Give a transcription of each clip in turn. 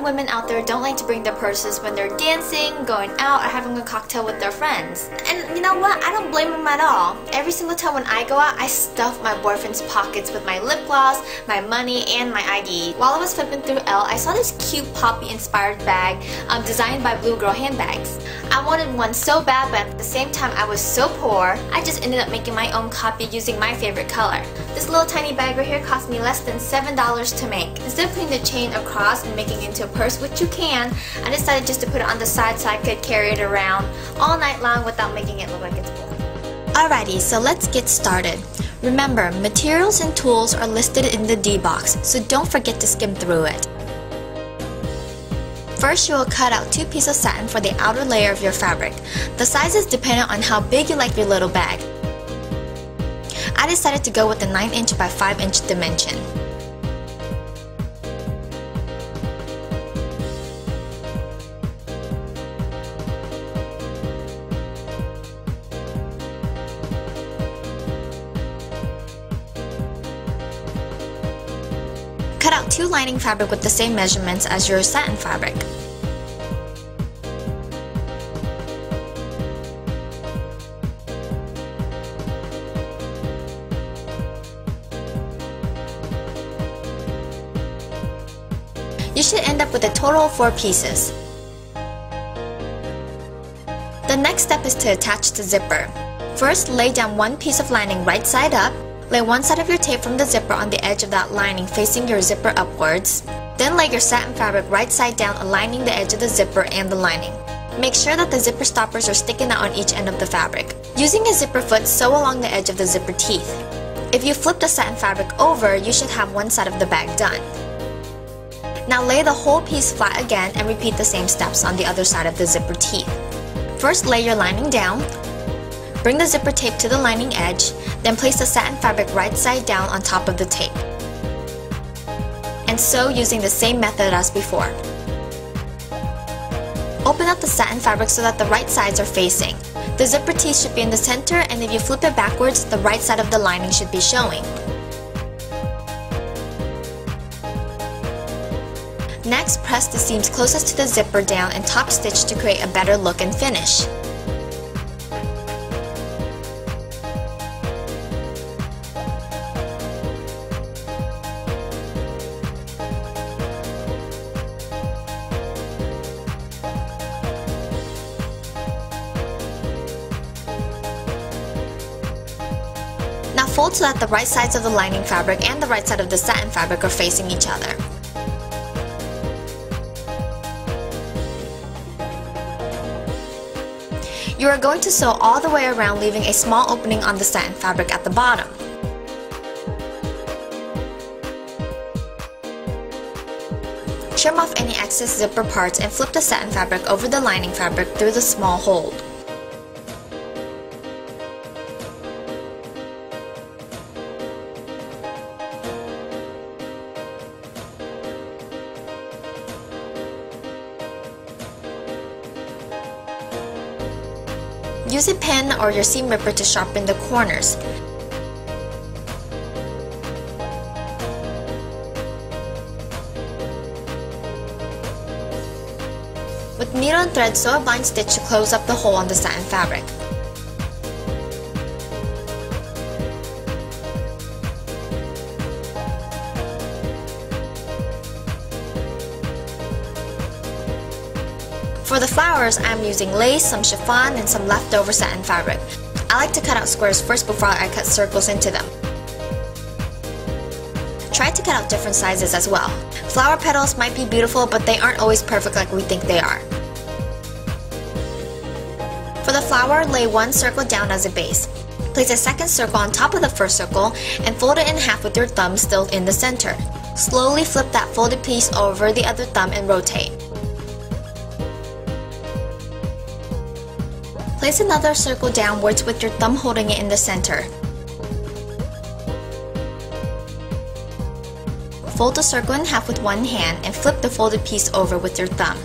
of women out there don't like to bring their purses when they're dancing, going out, or having a cocktail with their friends. And you know what? I don't blame them at all. Every single time when I go out, I stuff my boyfriend's pockets with my lip gloss, my money, and my ID. While I was flipping through Elle, I saw this cute poppy-inspired bag designed by Blue Girl Handbags. I wanted one so bad, but at the same time I was so poor, I just ended up making my own copy using my favorite color. This little tiny bag right here cost me less than $7 to make. Instead of putting the chain across and making it into a purse, which you can, I decided just to put it on the side so I could carry it around all night long without making it look like it's full. Alrighty, so let's get started. Remember, materials and tools are listed in the D box, so don't forget to skim through it. First, you will cut out 2 pieces of satin for the outer layer of your fabric. The size is dependent on how big you like your little bag. I decided to go with the 9" by 5" dimension. Cut out 2 lining fabric with the same measurements as your satin fabric. You should end up with a total of 4 pieces. The next step is to attach the zipper. First, lay down 1 piece of lining right side up. Lay one side of your tape from the zipper on the edge of that lining facing your zipper upwards. Then lay your satin fabric right side down, aligning the edge of the zipper and the lining. Make sure that the zipper stoppers are sticking out on each end of the fabric. Using a zipper foot, sew along the edge of the zipper teeth. If you flip the satin fabric over, you should have one side of the bag done. Now lay the whole piece flat again and repeat the same steps on the other side of the zipper teeth. First, lay your lining down. Bring the zipper tape to the lining edge, then place the satin fabric right side down on top of the tape. And sew using the same method as before. Open up the satin fabric so that the right sides are facing. The zipper teeth should be in the center, and if you flip it backwards, the right side of the lining should be showing. Next, press the seams closest to the zipper down and top stitch to create a better look and finish. Now fold so that the right sides of the lining fabric and the right side of the satin fabric are facing each other. You are going to sew all the way around, leaving a small opening on the satin fabric at the bottom. Trim off any excess zipper parts and flip the satin fabric over the lining fabric through the small hole. Use a pen or your seam ripper to sharpen the corners. With needle and thread, sew a blind stitch to close up the hole on the satin fabric. For the flowers, I'm using lace, some chiffon, and some leftover satin fabric. I like to cut out squares first before I cut circles into them. Try to cut out different sizes as well. Flower petals might be beautiful, but they aren't always perfect like we think they are. For the flower, lay 1 circle down as a base. Place a second circle on top of the first circle and fold it in half with your thumb still in the center. Slowly flip that folded piece over the other thumb and rotate. Place another circle downwards with your thumb holding it in the center. Fold the circle in half with one hand and flip the folded piece over with your thumb.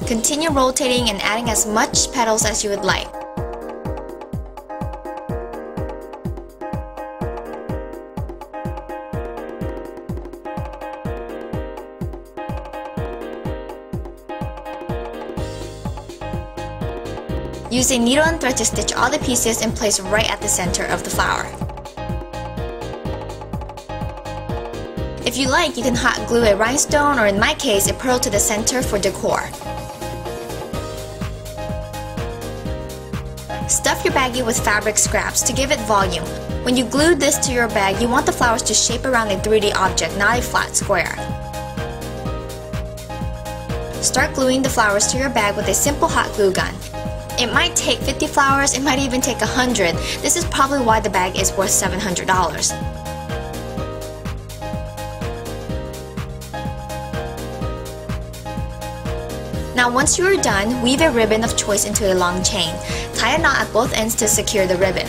Continue rotating and adding as much petals as you would like. Use a needle and thread to stitch all the pieces in place right at the center of the flower. If you like, you can hot glue a rhinestone, or in my case, a pearl to the center for decor. Stuff your baggie with fabric scraps to give it volume. When you glue this to your bag, you want the flowers to shape around a 3D object, not a flat square. Start gluing the flowers to your bag with a simple hot glue gun. It might take 50 flowers, it might even take 100. This is probably why the bag is worth $700. Now once you are done, weave a ribbon of choice into a long chain. Tie a knot at both ends to secure the ribbon.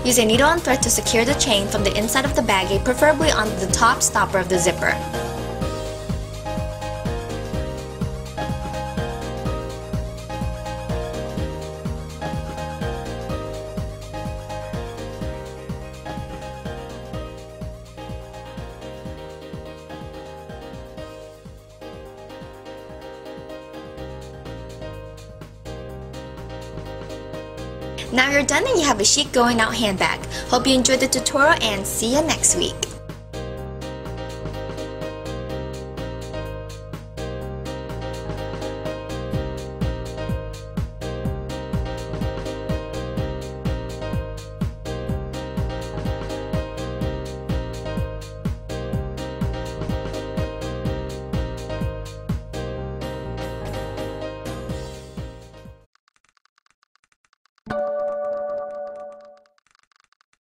Use a needle and thread to secure the chain from the inside of the baggie, preferably on the top stopper of the zipper. Now you're done and you have a chic going out handbag. Hope you enjoyed the tutorial and see you next week.